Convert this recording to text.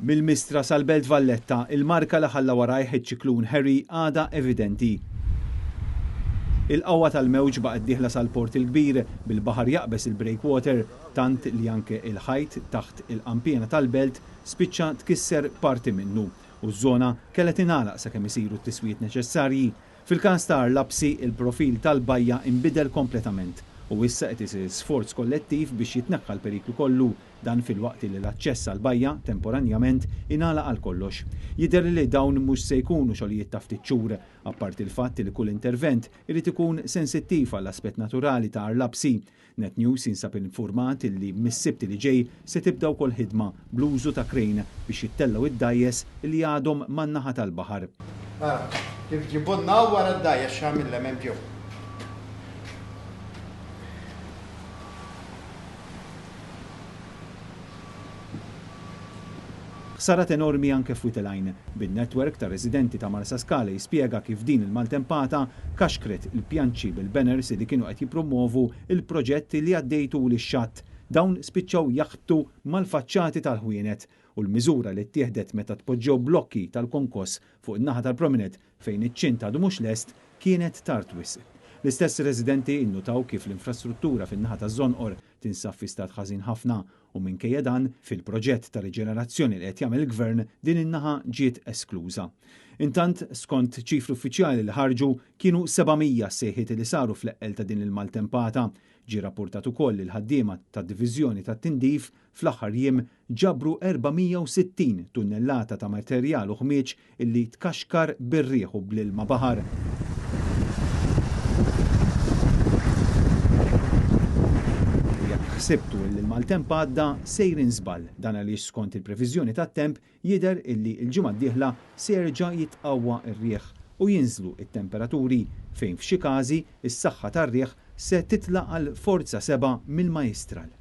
Mill-Mistra sal-Belt Valletta, il-marka li ħalla warajh iċ-ċiklun Harry għada evidenti. Il-qawwa tal-mewġ baqgħet dieħla sal-Port il-Kbir bil-baħar jaqbes il-breakwater tant li anke il-ħajt taħt il-qampjena tal-belt spiċċa tkisser parti minnu u ż-żona kellet ingħalaq sakemm isiru t-tiswiet neċessarji. Fil-każ ta' Arlabsi il-profil tal-bajja inbidel kompletament u issa qed isir sforz kollettiv biex jitneħħa l-periklu kollu dan fil-waqt li l-aċċess għal bajja temporanjament ingħalaq għal kollox. Jidher li dawn mhux se jkunu xogħlijiet ta' ftit xhur, apparti l-fatt li kull intervent irid ikun sensittiv għall-aspett naturali ta' Arlabsi. Net News jinsab informat li mis-sibt li ġej se tibda wkoll ħidma bl-użu ta' krejn biex jittellaw id-dajjes li għadhom man-naħa tal-baħar. Kif ġibunna wara d-dajjes x'għamil l-empju. Sarat enormi anke f'Witelajn. Bin-netwerk ta' residenti ta' Marsaskale jispjega kif din il-maltempata kaxkret il-pjanċi bil-banners li kienu qed jippromovu il-proġetti li għaddejtu lix-xatt. Dawn spiċċaw jaħtu mal-faċċati tal-ħwienet u l-miżura li ttieħdet meta tpoġġew blokki tal-konkoss fuq in-naħa tal-prominet fejn iċ-ċint għadu mhux lest kienet tard wisq. L-istess residenti innutaw kif l-infrastruttura fin-naħa taż-żonqor tinsab fi stat ħażin ħafna u minkejja dan fil-proġett ta' riġenerazzjoni li qed jagħmel il-Gvern din in-naħa ġiet eskluża. Intant, skont ċifri uffiċjali li ħarġu kienu 700 sejħiet li saru fl-eqqel ta' din il-maltempata. Ġie rapportat ukoll il-ħaddiema tad-Diviżjoni tat-Tindif fl-aħħar jiem ġabru 460 tunnellata ta' materjal u ħmieġ illi tkaxkar bir-riħ u bl-ilma baħar. Ħsibtu li l-maltemp għadda sejrin żball dan għaliex skont il-previżjoni tat-temp jidher illi l-ġimgħa d-dieħla se jerġa' jitqawwa r-riħ u jinżlu t-temperaturi fejn f'xi każi is-saħħa tar-riħ se titlaq għal forza 7 mill-majstral.